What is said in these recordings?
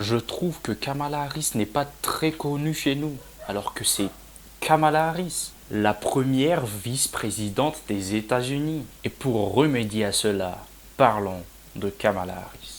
Je trouve que Kamala Harris n'est pas très connue chez nous, alors que c'est Kamala Harris, la première vice-présidente des États-Unis. Et pour remédier à cela, parlons de Kamala Harris.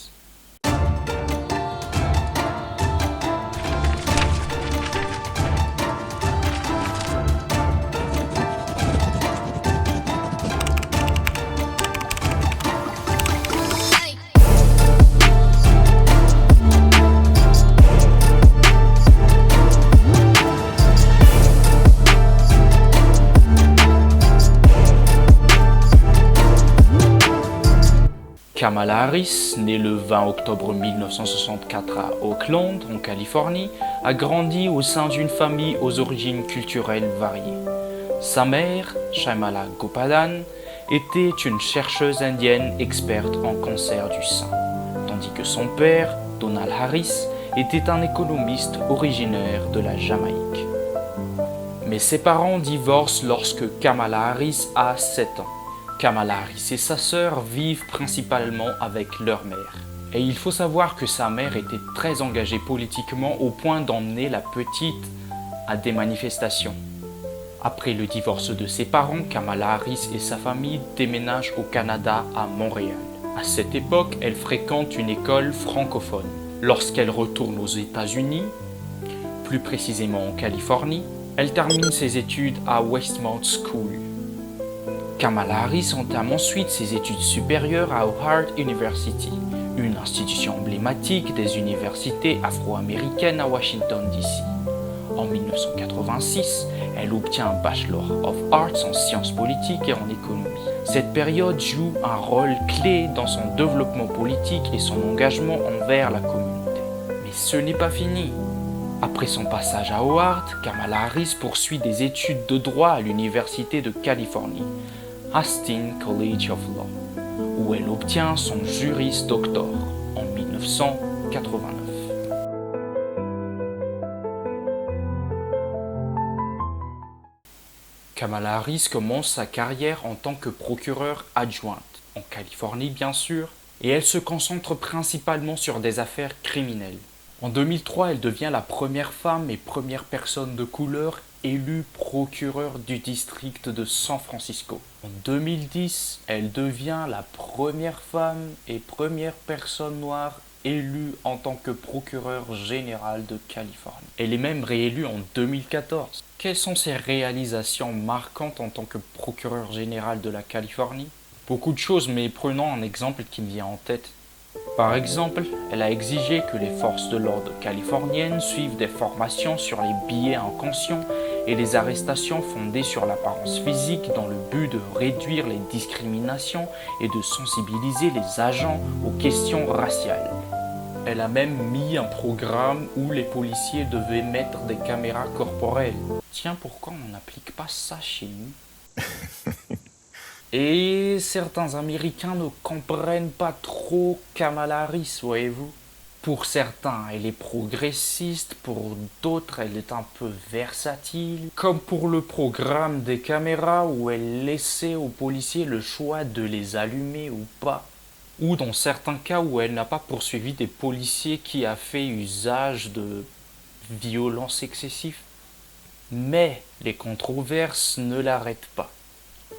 Kamala Harris, née le 20 octobre 1964 à Oakland, en Californie, a grandi au sein d'une famille aux origines culturelles variées. Sa mère, Shyamala Gopalan, était une chercheuse indienne experte en cancer du sein, tandis que son père, Donald Harris, était un économiste originaire de la Jamaïque. Mais ses parents divorcent lorsque Kamala Harris a 7 ans. Kamala Harris et sa sœur vivent principalement avec leur mère. Et il faut savoir que sa mère était très engagée politiquement au point d'emmener la petite à des manifestations. Après le divorce de ses parents, Kamala Harris et sa famille déménagent au Canada à Montréal. À cette époque, elle fréquente une école francophone. Lorsqu'elle retourne aux États-Unis, plus précisément en Californie, elle termine ses études à Westmount School. Kamala Harris entame ensuite ses études supérieures à Howard University, une institution emblématique des universités afro-américaines à Washington, D.C. En 1986, elle obtient un Bachelor of Arts en sciences politiques et en économie. Cette période joue un rôle clé dans son développement politique et son engagement envers la communauté. Mais ce n'est pas fini. Après son passage à Howard, Kamala Harris poursuit des études de droit à l'Université de Californie, Hastings College of Law, où elle obtient son Juris Doctor en 1989. Kamala Harris commence sa carrière en tant que procureure adjointe, en Californie bien sûr, et elle se concentre principalement sur des affaires criminelles. En 2003, elle devient la première femme et première personne de couleur élue procureure du district de San Francisco. En 2010, elle devient la première femme et première personne noire élue en tant que procureure générale de Californie. Elle est même réélue en 2014. Quelles sont ses réalisations marquantes en tant que procureure générale de la Californie? Beaucoup de choses, mais prenons un exemple qui me vient en tête. Par exemple, elle a exigé que les forces de l'ordre californiennes suivent des formations sur les billets inconscients et les arrestations fondées sur l'apparence physique dans le but de réduire les discriminations et de sensibiliser les agents aux questions raciales. Elle a même mis un programme où les policiers devaient mettre des caméras corporelles. Tiens, pourquoi on n'applique pas ça chez nous? Et certains Américains ne comprennent pas trop Kamala Harris, voyez-vous. Pour certains, elle est progressiste, pour d'autres, elle est un peu versatile. Comme pour le programme des caméras où elle laissait aux policiers le choix de les allumer ou pas. Ou dans certains cas où elle n'a pas poursuivi des policiers qui a fait usage de violence excessive. Mais les controverses ne l'arrêtent pas.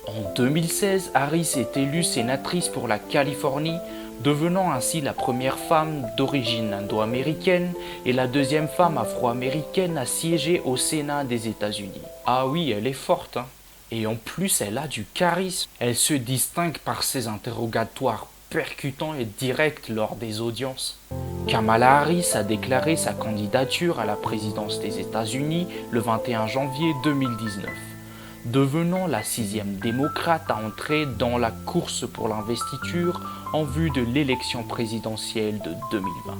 En 2016, Harris est élue sénatrice pour la Californie, devenant ainsi la première femme d'origine indo-américaine et la deuxième femme afro-américaine à siéger au Sénat des États-Unis. Ah oui, elle est forte, hein. Et en plus, elle a du charisme. Elle se distingue par ses interrogatoires percutants et directs lors des audiences. Kamala Harris a déclaré sa candidature à la présidence des États-Unis le 21 janvier 2019. Devenant la 6e démocrate à entrer dans la course pour l'investiture en vue de l'élection présidentielle de 2020.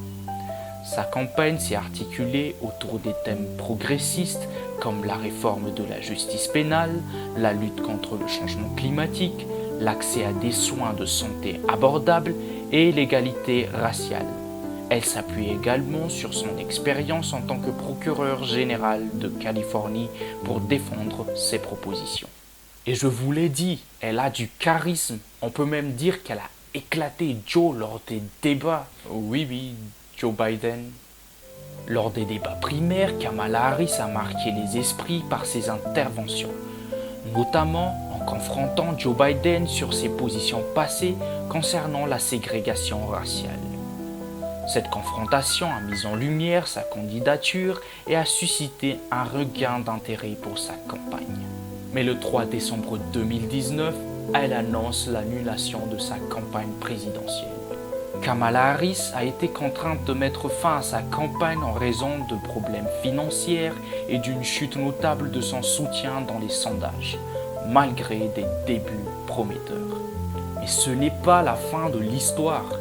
Sa campagne s'est articulée autour des thèmes progressistes comme la réforme de la justice pénale, la lutte contre le changement climatique, l'accès à des soins de santé abordables et l'égalité raciale. Elle s'appuie également sur son expérience en tant que procureure générale de Californie pour défendre ses propositions. Et je vous l'ai dit, elle a du charisme. On peut même dire qu'elle a éclaté Joe lors des débats. Oui, Joe Biden. Lors des débats primaires, Kamala Harris a marqué les esprits par ses interventions, notamment en confrontant Joe Biden sur ses positions passées concernant la ségrégation raciale. Cette confrontation a mis en lumière sa candidature et a suscité un regain d'intérêt pour sa campagne. Mais le 3 décembre 2019, elle annonce l'annulation de sa campagne présidentielle. Kamala Harris a été contrainte de mettre fin à sa campagne en raison de problèmes financiers et d'une chute notable de son soutien dans les sondages, malgré des débuts prometteurs. Mais ce n'est pas la fin de l'histoire.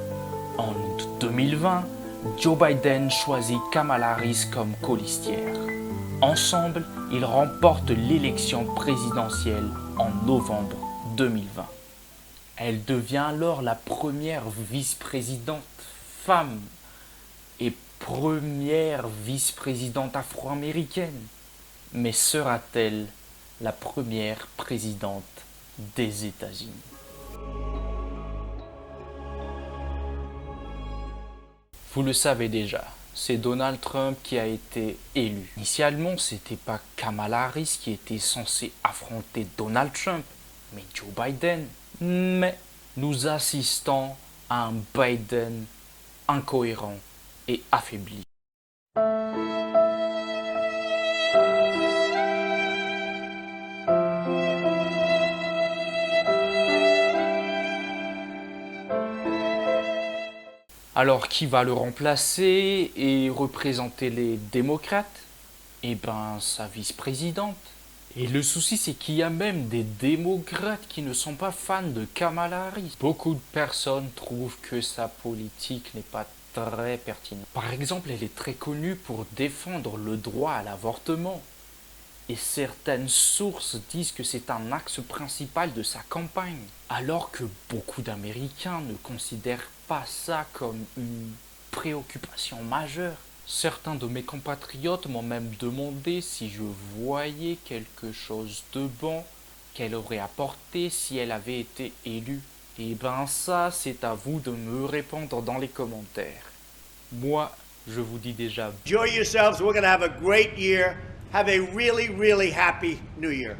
En août 2020, Joe Biden choisit Kamala Harris comme colistière. Ensemble, ils remportent l'élection présidentielle en novembre 2020. Elle devient alors la première vice-présidente femme et première vice-présidente afro-américaine. Mais sera-t-elle la première présidente des États-Unis? Vous le savez déjà, c'est Donald Trump qui a été élu. Initialement, c'était pas Kamala Harris qui était censée affronter Donald Trump, mais Joe Biden. Mais nous assistons à un Biden incohérent et affaibli. Alors qui va le remplacer et représenter les démocrates? Eh ben, sa vice-présidente. Et le souci, c'est qu'il y a même des démocrates qui ne sont pas fans de Kamala Harris. Beaucoup de personnes trouvent que sa politique n'est pas très pertinente. Par exemple, elle est très connue pour défendre le droit à l'avortement. Et certaines sources disent que c'est un axe principal de sa campagne. Alors que beaucoup d'Américains ne considèrent pas ça comme une préoccupation majeure. Certains de mes compatriotes m'ont même demandé si je voyais quelque chose de bon qu'elle aurait apporté si elle avait été élue. Et ben ça, c'est à vous de me répondre dans les commentaires. Moi, je vous dis déjà... Enjoy yourselves. We're going to have a great year. Have a really, really happy New Year.